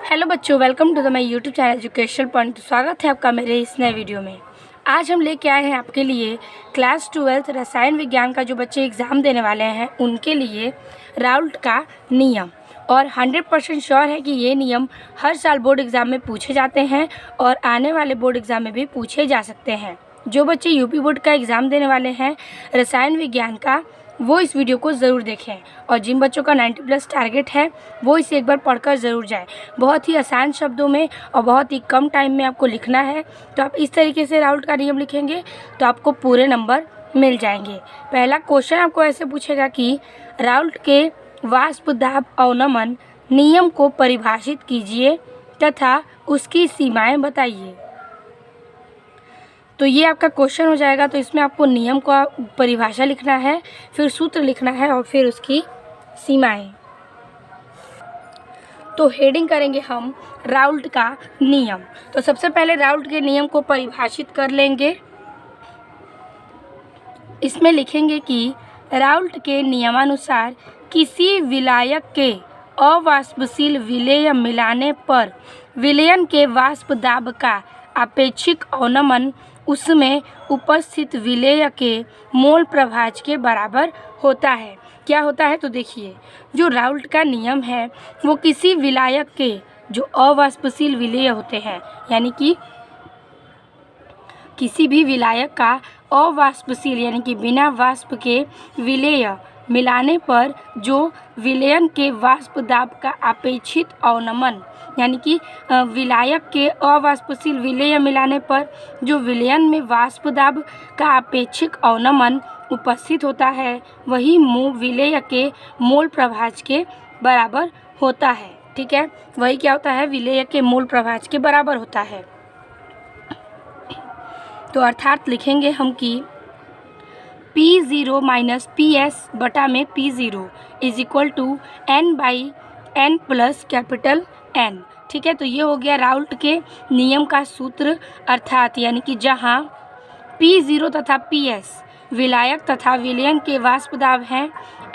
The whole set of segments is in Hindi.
हेलो बच्चों, welcome to the my YouTube channel educational point. स्वागत है आपका मेरे इस नए वीडियो में। आज हम लेके आए हैं आपके लिए क्लास 12 रसायन विज्ञान का जो बच्चे एग्ज़ाम देने वाले हैं उनके लिए राउल्ट का नियम। और 100% श्योर है कि ये नियम हर साल बोर्ड एग्ज़ाम में पूछे जाते हैं और आने वाले बोर्ड एग्ज़ाम में भी पूछे जा सकते हैं। जो बच्चे यूपी बोर्ड का एग्ज़ाम देने वाले हैं रसायन विज्ञान का, वो इस वीडियो को ज़रूर देखें। और जिन बच्चों का 90+ टारगेट है वो इसे एक बार पढ़कर ज़रूर जाएं। बहुत ही आसान शब्दों में और बहुत ही कम टाइम में आपको लिखना है। तो आप इस तरीके से राउल्ट का नियम लिखेंगे तो आपको पूरे नंबर मिल जाएंगे। पहला क्वेश्चन आपको ऐसे पूछेगा कि राउल्ट के वाष्प दाब अवनमन नियम को परिभाषित कीजिए तथा उसकी सीमाएँ बताइए। तो ये आपका क्वेश्चन हो जाएगा। तो इसमें आपको नियम का परिभाषा लिखना है, फिर सूत्र लिखना है और फिर उसकी सीमाएं। तो हेडिंग करेंगे हम राउल्ट का नियम। तो सबसे पहले राउल्ट के नियम को परिभाषित कर लेंगे। इसमें लिखेंगे कि राउल्ट के नियमानुसार किसी विलायक के अवाष्पशील विलेय मिलाने पर विलयन के वाष्प दाब का आपेक्षिक अवनमन उसमें उपस्थित विलेय के मोल प्रभाज के बराबर होता है। क्या होता है तो देखिए, जो राउल्ट का नियम है वो किसी विलायक के जो अवाष्पशील विलेय होते हैं, यानी कि किसी भी विलायक का अवाष्पशील यानी कि बिना वाष्प के विलेय मिलाने पर जो विलयन के वाष्प दाब का अपेक्षित अवनमन, यानी कि विलायक के अवाष्पशील विलेय मिलाने पर जो विलयन में वाष्प दाब का अपेक्षिक अवनमन उपस्थित होता है वही विलेय के मोल प्रभाज के बराबर होता है। ठीक है, वही क्या होता है, विलेय के मोल प्रभाज के बराबर होता है। तो अर्थात लिखेंगे हम कि P0 माइनस PS बटा में P0 is equal to N/N plus capital N। ठीक है, तो ये हो गया राउल्ट के नियम का सूत्र। अर्थात यानी कि जहाँ P0 तथा PS विलायक तथा विलयन के वाष्प दाब हैं,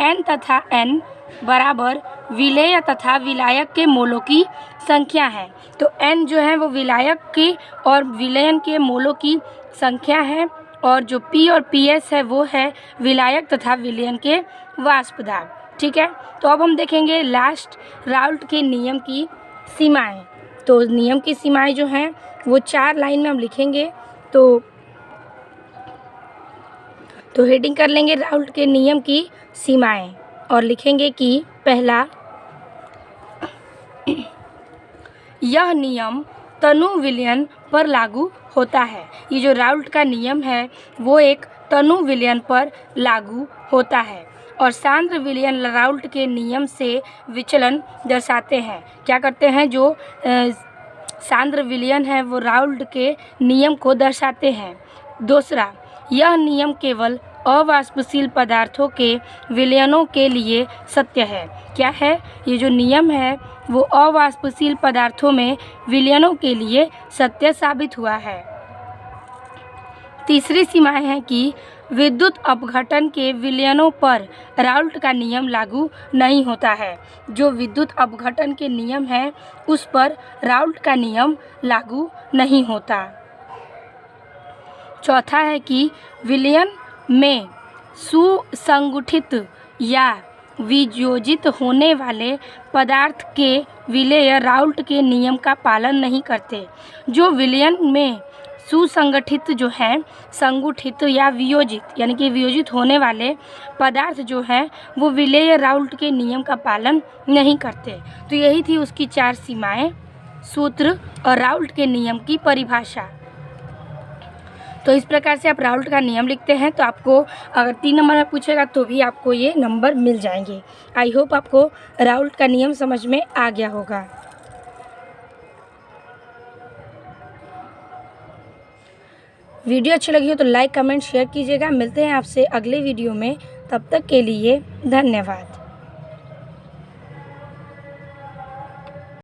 N तथा N बराबर विलेय तथा विलायक के मोलों की संख्या है। तो N जो है वो विलायक के और विलयन के मोलों की संख्या है और जो P और PS है वो है विलायक तथा विलयन के वाष्प दाब। ठीक है, तो अब हम देखेंगे लास्ट राउल्ट के नियम की सीमाएं। तो नियम की सीमाएं जो हैं वो 4 लाइन में हम लिखेंगे। तो हेडिंग कर लेंगे राउल्ट के नियम की सीमाएं और लिखेंगे कि पहला, यह नियम तनु विलयन पर लागू होता है। ये जो राउल्ट का नियम है वो एक तनु विलयन पर लागू होता है और सांद्र विलयन राउल्ट के नियम से विचलन दर्शाते हैं। क्या करते हैं, जो सांद्र विलयन है वो राउल्ट के नियम को दर्शाते हैं। दूसरा, यह नियम केवल अवाष्पशील पदार्थों के विलयनों के लिए सत्य है। क्या है, ये जो नियम है वो अवाष्पशील पदार्थों में विलयनों के लिए सत्य साबित हुआ है। तीसरी सीमाएं हैं कि विद्युत अपघटन के विलयनों पर राउल्ट का नियम लागू नहीं होता है। जो विद्युत अपघटन के नियम है उस पर राउल्ट का नियम लागू नहीं होता। चौथा है कि विलयन में सुसंगठित या वियोजित होने वाले पदार्थ के विलेय राउल्ट के नियम का पालन नहीं करते। जो विलयन में सुसंगठित जो है, संगठित या वियोजित यानी कि वियोजित होने वाले पदार्थ जो हैं वो विलेय राउल्ट के नियम का पालन नहीं करते। तो यही थी उसकी 4 सीमाएं, सूत्र और राउल्ट के नियम की परिभाषा। तो इस प्रकार से आप राउल्ट का नियम लिखते हैं तो आपको अगर 3 नंबर में पूछेगा तो भी आपको ये नंबर मिल जाएंगे। आई होप आपको राउल्ट का नियम समझ में आ गया होगा। वीडियो अच्छी लगी हो तो लाइक कमेंट शेयर कीजिएगा। मिलते हैं आपसे अगले वीडियो में, तब तक के लिए धन्यवाद।